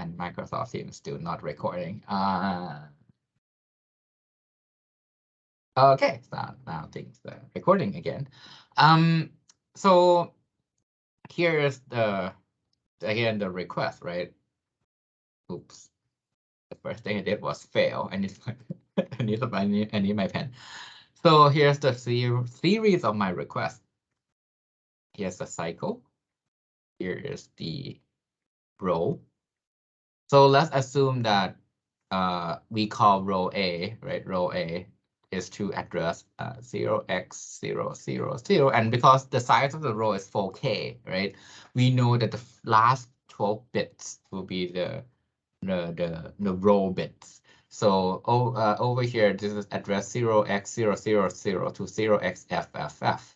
and Microsoft Teams still not recording. Okay, so now things are recording again. So here's the request, right? Oops. The first thing I did was fail. I need my pen. So here's the series of my requests. Here's the cycle. Here is the row. So let's assume that we call row A, right? Row A is to address 0x000, and because the size of the row is 4K, right? We know that the last 12 bits will be the row bits. So over here, this is address 0x000 to 0xFFF.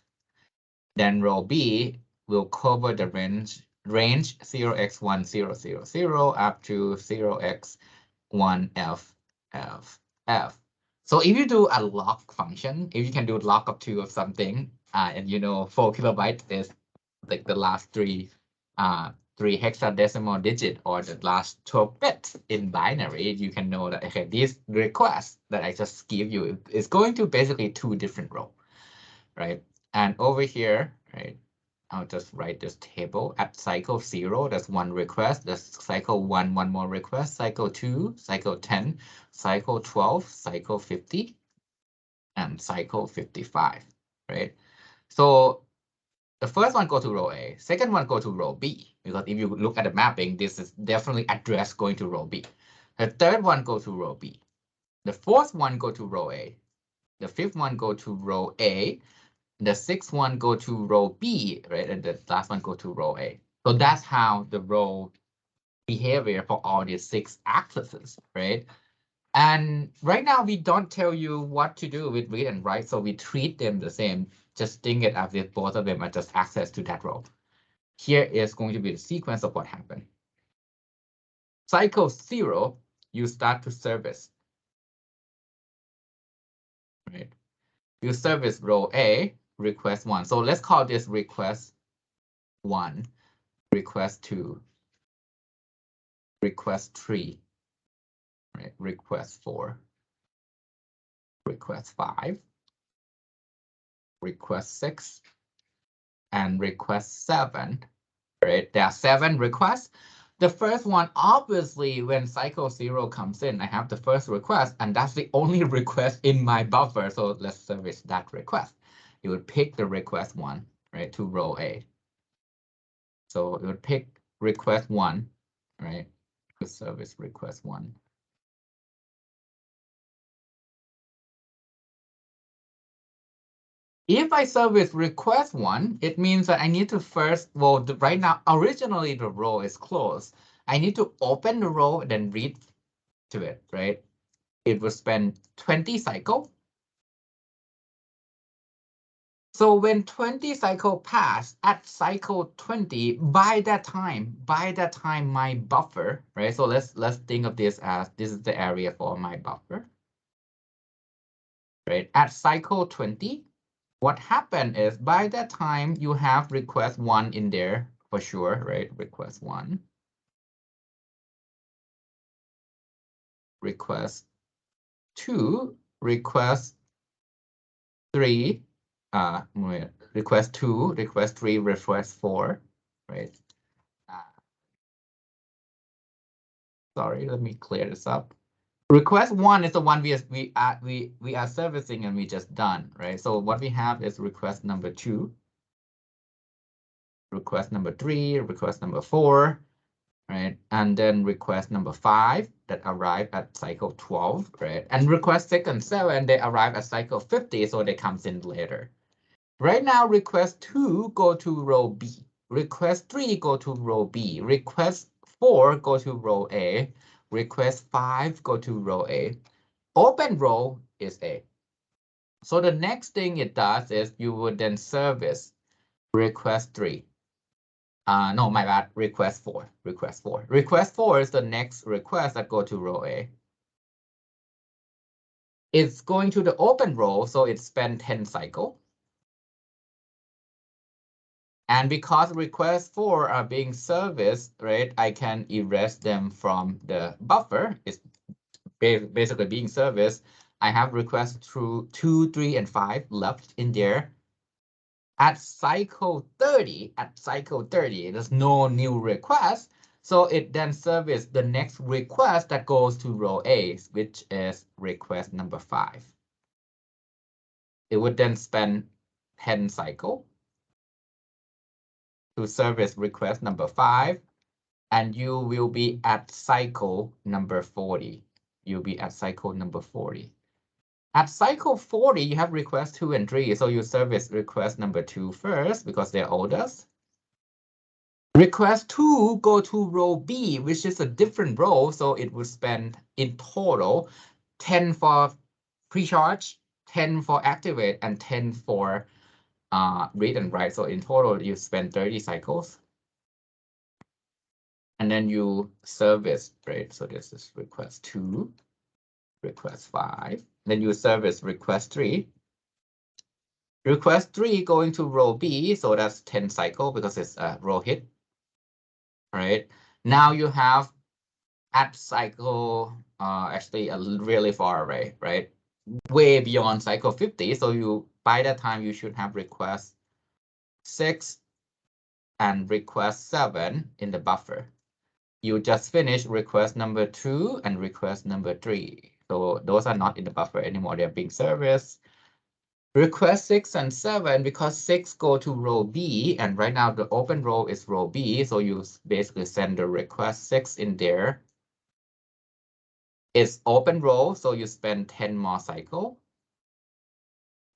Then row B will cover the range 0x1000 up to 0x1FFF. So if you do a log function, if you can do log of 2 of something, and 4 kilobytes is like the last three hexadecimal digit or the last 12 bits in binary, you can know that, okay, these requests that I just give you is going to basically 2 different rows, right? And over here, right, I'll just write this table. At cycle 0, that's 1 request. That's cycle 1, 1 more request. Cycle 2, cycle 10, cycle 12, cycle 50, and cycle 55, right? So the first one go to row A, second one go to row B, because if you look at the mapping, this is definitely address going to row B. The third one go to row B. The fourth one go to row A. The fifth one go to row A. The sixth one go to row B, right? And the last one go to row A. So that's how the row behavior for all these 6 accesses, right? And right now, we don't tell you what to do with read and write, so we treat them the same. Just think it as if both of them are just access to that row. Here is going to be the sequence of what happened. Cycle 0, you start to service, right? You service row A, request 1. So let's call this request 1, request 2, request 3, right? Request 4, request 5, request 6, and request 7, right? There are 7 requests. The first one, obviously, when cycle 0 comes in, I have the first request, and that's the only request in my buffer. So let's service that request. You would pick the request 1, right, to row A. So it would pick request 1, right, to service request 1. If I service request 1, it means that I need to first, well, right now, originally the row is closed. I need to open the row and then read to it, right? It will spend 20 cycles. So when 20 cycle pass at cycle 20, by that time, my buffer, right? So let's think of this as this is the area for my buffer, right? At cycle 20, what happened is by that time you have request 1 in there for sure, right? Request 1, request 2, request 3, request 2, request 3, request 4, right? Sorry, let me clear this up. Request 1 is the one we are servicing and we just done, right? So what we have is request number 2, request number 3, request number 4, right? And then request number 5 that arrive at cycle 12, right? And request 6 and 7, they arrive at cycle 50, so they comes in later. Right now, request 2 go to row B. Request 3 go to row B. Request 4 go to row A. Request 5 go to row A. Open row is A. So the next thing it does is you would then service request 3. No, my bad, request 4. Request 4. Request 4 is the next request that go to row A. It's going to the open row, so it spent 10 cycles. And because requests 4 are being serviced, right, I can erase them from the buffer. It's basically being serviced. I have requests through 2, 3, and 5 left in there. At cycle 30, there's no new request. So it then serves the next request that goes to row A, which is request number 5. It would then spend 10 cycles to service request number 5, and you will be at cycle number 40. You'll be at cycle number 40. At cycle 40, you have request 2 and 3, so you service request number 2 first because they're oldest. Request 2 go to row B, which is a different row, so it would spend in total 10 for pre-charge, 10 for activate, and 10 for read and write. So in total, you spend 30 cycles. And then you service, right? So this is request 2, request 5. Then you service request 3. Request 3 going to row B, so that's 10 cycle because it's a row hit. Right? Now you have at cycle actually really far away, right? Way beyond cycle 50. So you by that time you should have request 6 and request 7 in the buffer. You just finished request number 2 and request number 3. So those are not in the buffer anymore. They're being serviced. Request 6 and 7, because 6 go to row B, and right now the open row is row B, so you basically send the request 6 in there. It's open row, so you spend 10 more cycle.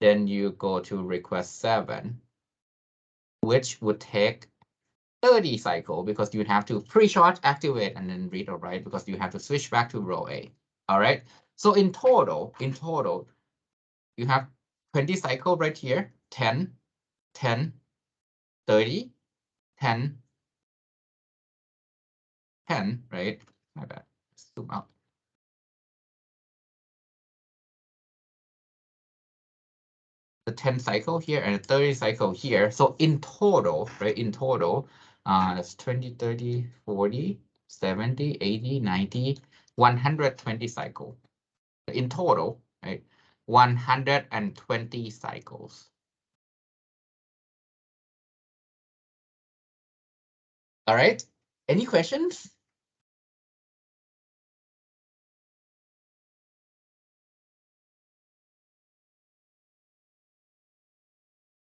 Then you go to request 7, which would take 30 cycle because you have to pre-charge, activate, and then read or write because you have to switch back to row A. All right. So in total, you have 20 cycle right here, 10, 10, 30, 10, 10, right? My bad. Zoom out. The 10 cycle here and the 30 cycle here. So in total, right? In total, it's 20, 30, 40, 70, 80, 90, 120 cycle. In total, right? 120 cycles. All right. Any questions?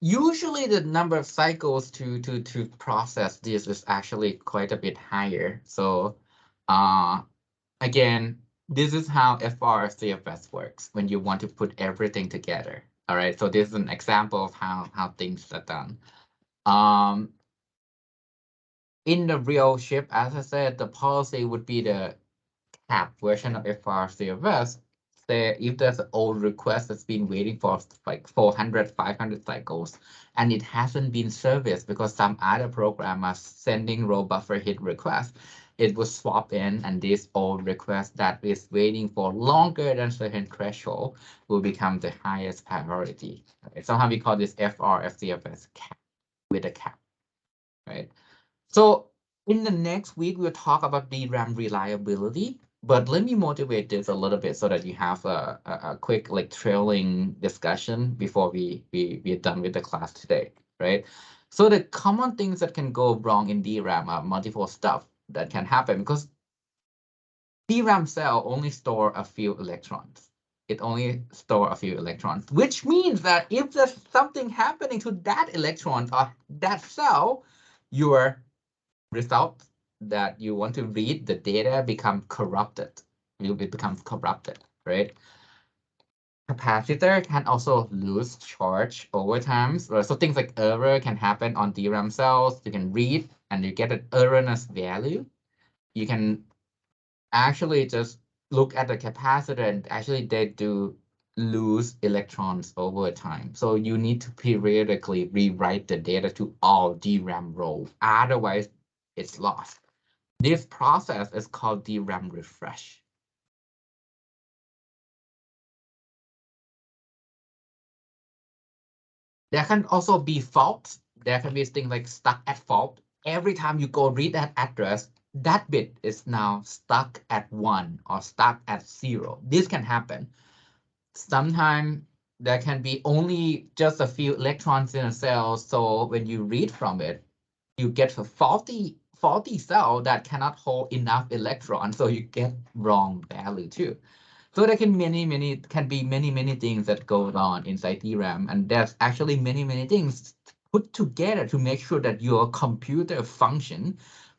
Usually the number of cycles to process this is actually quite a bit higher. So again, this is how FRCFS works when you want to put everything together. All right, so this is an example of how things are done. In the real chip, as I said, the policy would be the cap version of FRCFS. Say if there's an old request that's been waiting for like 400, 500 cycles, and it hasn't been serviced because some other program is sending row buffer hit requests, it will swap in, and this old request that is waiting for longer than certain threshold will become the highest priority. Right? Somehow we call this FRCFS cap with a cap, right? So in the next week, we'll talk about DRAM reliability, but let me motivate this a little bit so that you have a quick like trailing discussion before we're done with the class today, right? So the common things that can go wrong in DRAM are multiple stuff that can happen because DRAM cell only store a few electrons. It only store a few electrons, which means that if there's something happening to that electron or that cell, your result that you want to read, the data become corrupted. It becomes corrupted, right? Capacitor can also lose charge over time. So things like error can happen on DRAM cells. You can read and you get an erroneous value. You can actually just look at the capacitor and actually they do lose electrons over time. So you need to periodically rewrite the data to all DRAM rows. Otherwise, it's lost. This process is called DRAM refresh. There can also be faults there can be things like stuck at fault. Every time you go read that address, that bit is now stuck at 1 or stuck at 0. This can happen. Sometimes there can be only just a few electrons in a cell. So when you read from it, you get a faulty cell that cannot hold enough electrons. So you get wrong value too. So there can be many things that go on inside DRAM, and there's actually many things put together to make sure that your computer function.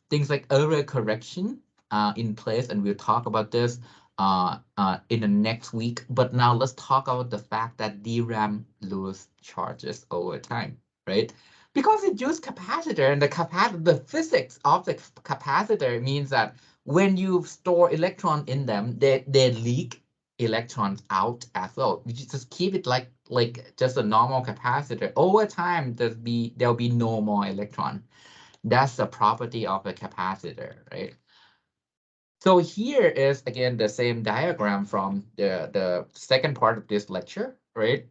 Things like error correction in place, and we'll talk about this in the next week. But now let's talk about the fact that DRAM lose charges over time, right? Because it uses capacitor, and the physics of the capacitor means that when you store electron in them, they leak electrons out as well. You just keep it like just a normal capacitor. Over time, there'll be no more electron. That's the property of a capacitor, right? So here is again the same diagram from the second part of this lecture, right?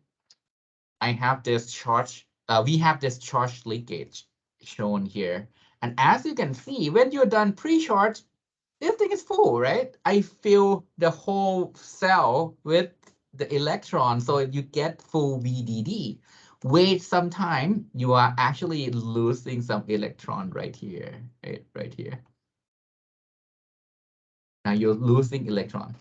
I have this charge. We have this charge leakage shown here, and as you can see, when you're done pre-charge, this thing is full, right? I fill the whole cell with the electron, so you get full VDD. Wait some time, you are actually losing some electron right here, right here. Now you're losing electron.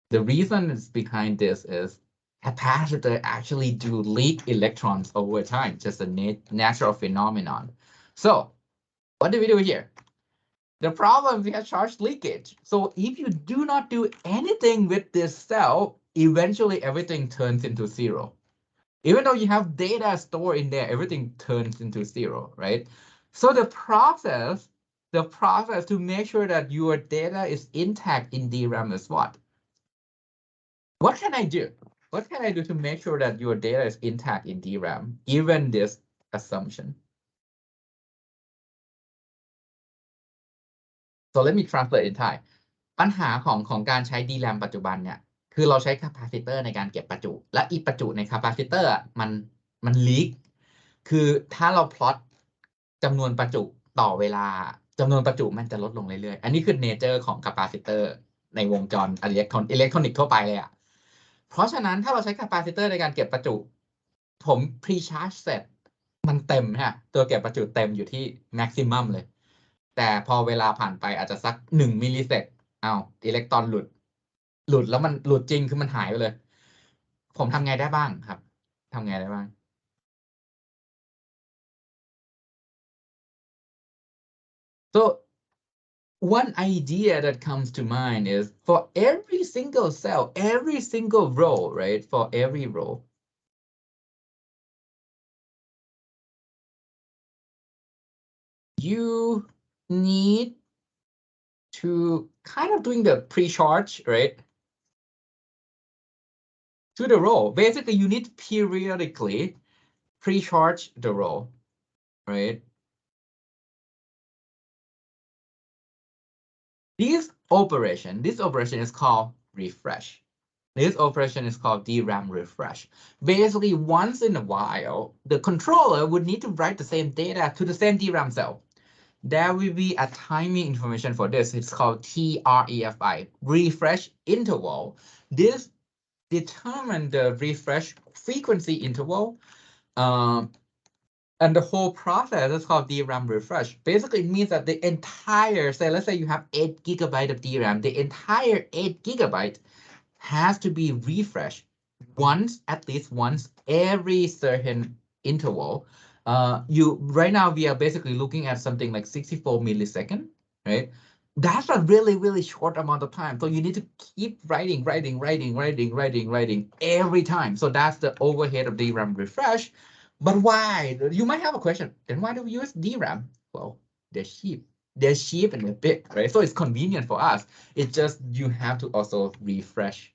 The reason is behind this is capacitor actually do leak electrons over time, just a natural phenomenon. So what do we do here? The problem, we have charge leakage. So if you do not do anything with this cell, eventually everything turns into 0. Even though you have data stored in there, everything turns into 0, right? So the process to make sure that your data is intact in DRAM is what? What can I do? What can I do to make sure that your data is intact in DRAM, given this assumption? So let me translate in Thai. ปัญหาของการใช้ DRAM ปัจจุบันเนี่ยคือเราใช้ capacitor ในการเก็บประจุและอีประจุใน capacitor มัน leak คือถ้าเรา plot จำนวนประจุต่อเวลาจำนวนประจุมันจะลดลงเรื่อยๆอันนี้คือ nature ของ capacitor ในวงจรอิเล็กทรอนิกส์ทั่วไปเลยอ่ะเพราะฉะนั้นถ้าเราใช้ capacitor ในการเก็บประจุผม pre-charge เสร็จมันเต็มฮะตัวเก็บประจุเต็มอยู่ที่ maximum เลยแต่พอเวลาผ่านไปอาจจะสัก1 มิลลิเซกอ้าวอิเล็กตรอนหลุดแล้วมันหลุดจริงคือมันหายไปเลยผมทำไงได้บ้างครับทำไงได้บ้าง so one idea that comes to mind is for every single cell, every single row, right? For every row, you need to kind of doing the pre-charge, right? To the row. Basically, you need to periodically pre-charge the row, right? This operation is called refresh. This operation is called DRAM refresh. Basically, once in a while, the controller would need to write the same data to the same DRAM cell. There will be a timing information for this. It's called TREFI, refresh interval. This determines the refresh frequency interval. And the whole process is called DRAM refresh. Basically, it means that the entire, say, let's say you have 8 GB of DRAM, the entire 8 GB has to be refreshed at least once every certain interval. Right now we are basically looking at something like 64 milliseconds, right? That's a really short amount of time. So you need to keep writing every time. So that's the overhead of DRAM refresh. But why? You might have a question. Then why do we use DRAM? Well, they're cheap. They're cheap and they're big, right? So it's convenient for us. It's just you have to also refresh.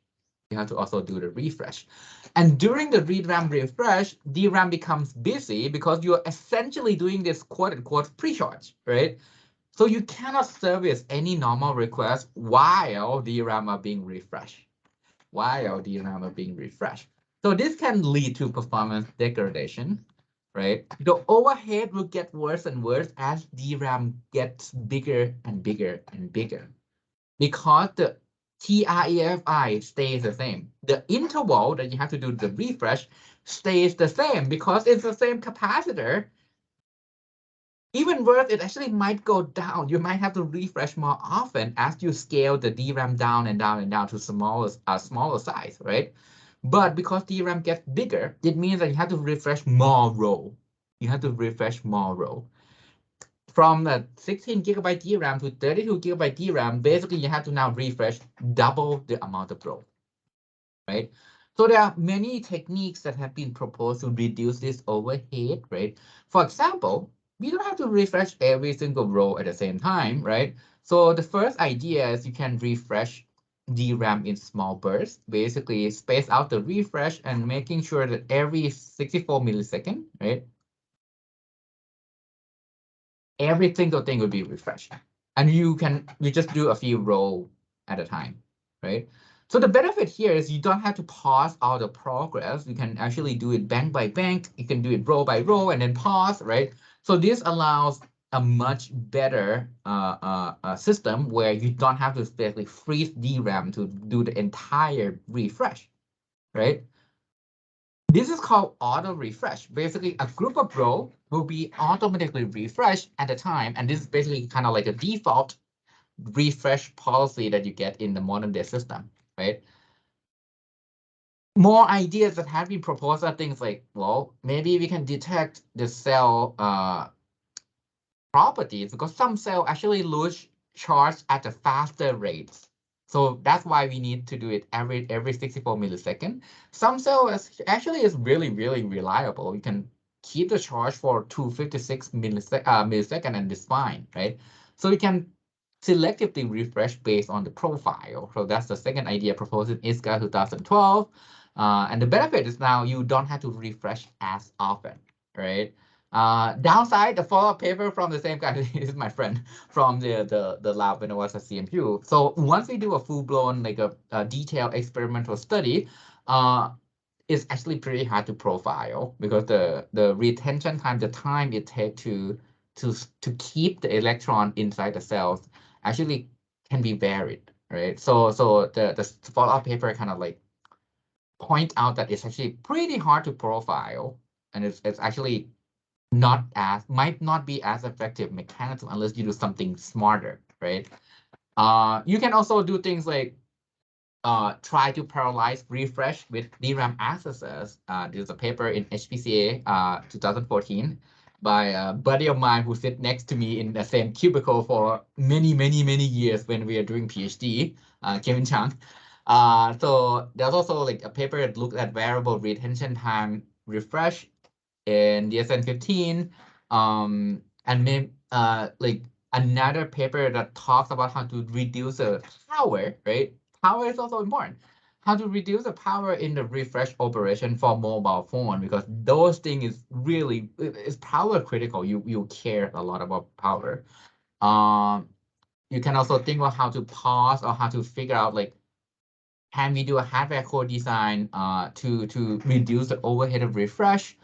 You have to also do the refresh. And during the DRAM refresh, DRAM becomes busy because you're essentially doing this quote-unquote pre-charge, right? So you cannot service any normal request while DRAM are being refreshed. So this can lead to performance degradation. right? The overhead will get worse and worse as DRAM gets bigger and bigger and bigger, because the TREFI stays the same. The interval that you have to do the refresh stays the same because it's the same capacitor. Even worse, it actually might go down. You might have to refresh more often as you scale the DRAM down and down and down to smaller size, right? But because DRAM gets bigger, it means that you have to refresh more row. You have to refresh more row. From the 16 gigabyte DRAM to 32 gigabyte DRAM, basically you have to now refresh double the amount of row, right? So there are many techniques that have been proposed to reduce this overhead, right? For example, we don't have to refresh every single row at the same time, right? So the first idea is you can refresh DRAM in small bursts, basically space out the refresh and making sure that every 64 milliseconds, right? Every single thing will be refreshed. And you just do a few rows at a time, right? So the benefit here is you don't have to pause all the progress. You can actually do it bank by bank. You can do it row by row and then pause, right? So this allows a much better system where you don't have to basically freeze DRAM to do the entire refresh, right? This is called auto refresh. Basically, a group of rows will be automatically refreshed at a time. And this is basically kind of like a default refresh policy that you get in the modern day system, right? More ideas that have been proposed are things like, well, maybe we can detect the cell properties because some cells actually lose charge at a faster rates. So that's why we need to do it every 64 milliseconds. Some cells actually is really, really reliable. You can keep the charge for 256 millisecond and it's fine, right? So we can selectively refresh based on the profile. So that's the second idea proposed in ISCA 2012. And the benefit is now you don't have to refresh as often, right? Downside, the follow-up paper from the same guy is my friend from the lab when I was at CMU. So once we do a full-blown like a detailed experimental study, it's actually pretty hard to profile because the retention time, the time it takes to keep the electron inside the cells actually can be varied, right? So the follow-up paper kind of like point out that it's actually pretty hard to profile, and it's actually might not be as effective mechanism unless you do something smarter, right? You can also do things like try to parallelize refresh with DRAM accesses. There's a paper in HPCA 2014 by a buddy of mine who sit next to me in the same cubicle for many, many, many years when we are doing PhD, Kevin Chang. So there's also like a paper that looked at variable retention time refresh in DSN 15, and maybe like another paper that talks about how to reduce the power, right? Power is also important. How to reduce the power in the refresh operation for mobile phone, because those things is really is power critical. You care a lot about power. You can also think about how to pause or how to figure out like, can we do a hardware core design to reduce the overhead of refresh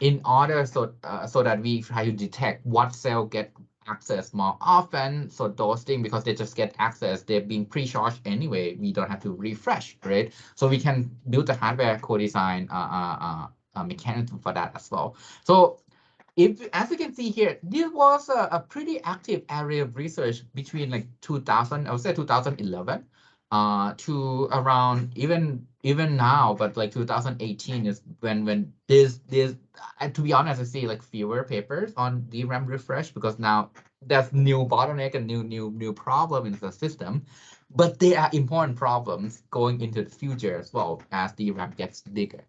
in order so that we try to detect what cell get access more often. So those things, because they just get access, they're being pre-charged anyway. We don't have to refresh, right? So we can build the hardware co-design mechanism for that as well. So as you can see here, this was a pretty active area of research between like 2000, I would say 2011, to around even now, but like 2018 is when this to be honest, I see like fewer papers on DRAM refresh because now there's new bottleneck and new problem in the system, but they are important problems going into the future as well as DRAM gets bigger.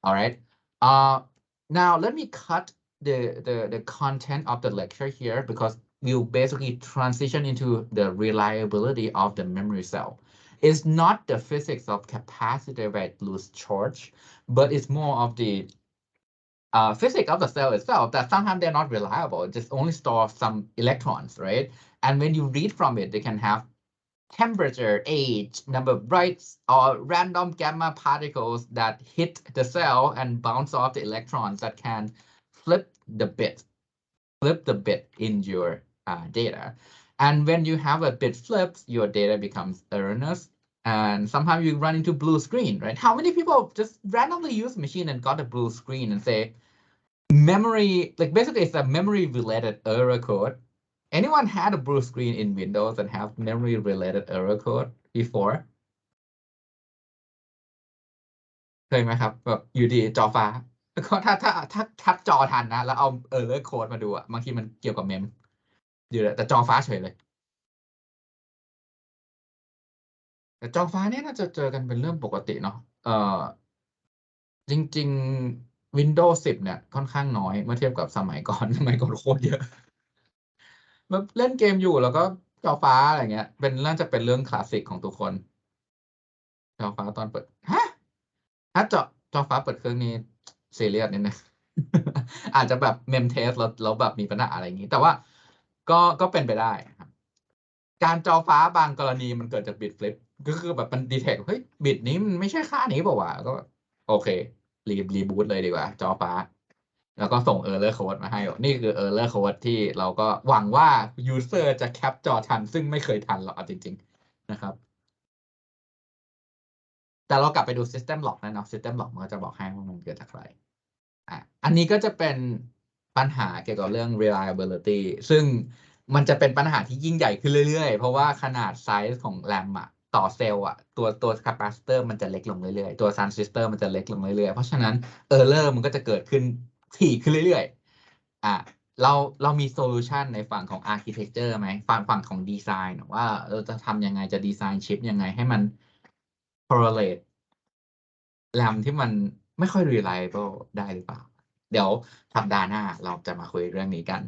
All right. Now let me cut the content of the lecture here because we'll basically transition into the reliability of the memory cell. It's not the physics of capacitor that lose charge, but it's more of the physics of the cell itself that sometimes they're not reliable. It just only store some electrons, right? And when you read from it, they can have temperature, age, number of bytes, or random gamma particles that hit the cell and bounce off the electrons that can flip the bit in your data. And when you have a bit flipped, your data becomes erroneous. And somehow you run into blue screen, right? How many people just randomly use machine and got a blue screen and say, memory, like basically it's a memory related error code. Anyone had a blue screen in Windows and have memory related error code before? เคยไหมครับแบบอยู่ดีจอฟ้าแล้วก็ถ้าทับจอทันนะแล้วเอาerror code มาดูอะบางทีมันเกี่ยวกับเมมอยู่แต่จอฟ้าเฉยเลยแต่จอฟ้าเนี่ยน่าจะเจอกันเป็นเรื่องปกติเนาะจริงๆ Windows 10เนี่ยค่อนข้างน้อยเมื่อเทียบกับสมัยก่อน สมัยก่อนโคตรเยอะแบบเล่นเกมอยู่แล้วก็จอฟ้าอะไรเงี้ยน่าจะเป็นเรื่องคลาสสิกของทุกคนจอฟ้าตอนเปิดฮะถ้าจอฟ้าเปิดเครื่องนี้ซีเรียสนิดนึง อาจจะแบบเมมเทสแล้วแบบมีปัญหาอะไรอย่างนี้ แต่ว่าก็เป็นไปได้ครับการจอฟ้าบางกรณีมันเกิดจากบิตฟลิปก็คือแบบมันดีเทคเฮ้ยบิตนี้มันไม่ใช่ค่านี้เปล่าวะก็โอเครีบูตเลยดีกว่าจอฟ้า แล้วก็ส่ง error code มาให้นี่คือ error code ที่เราก็หวังว่า user จะแคปจอทันซึ่งไม่เคยทันหรอกเอาจริงๆนะครับแต่เรากลับไปดู system log นะเนาะ system log มันก็จะบอกให้ว่ามันเกิดจากอะไรอันนี้ก็จะเป็นปัญหาเกี่ยวกับเรื่อง reliability ซึ่งมันจะเป็นปัญหาที่ยิ่งใหญ่ขึ้นเรื่อยๆ เพราะว่าขนาดไซส์ของ RAM ต่อเซลล์ตัว capacitor มันจะเล็กลงเรื่อยๆ ตัว transistor มันจะเล็กลงเรื่อยๆ เพราะฉะนั้น error มันก็จะเกิดขึ้นถี่ขึ้นเรื่อยๆเรามีโซลูชันในฝั่งของ architecture ไหมฝั่งของดีไซน์ว่าเราจะทำยังไงจะดีไซน์ชิปยังไงให้มัน correlate แรมที่มันไม่ค่อย reliable ได้หรือเปล่า เดี๋ยวสัปดาห์หน้าเราจะมาคุยเรื่องนี้กัน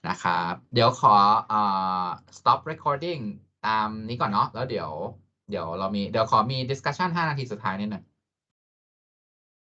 นะครับ เดี๋ยวขอstop recording ตามนี้ก่อนเนาะแล้วเดี๋ยวขอมี discussion 5 นาทีสุดท้ายนิดหนึ่ง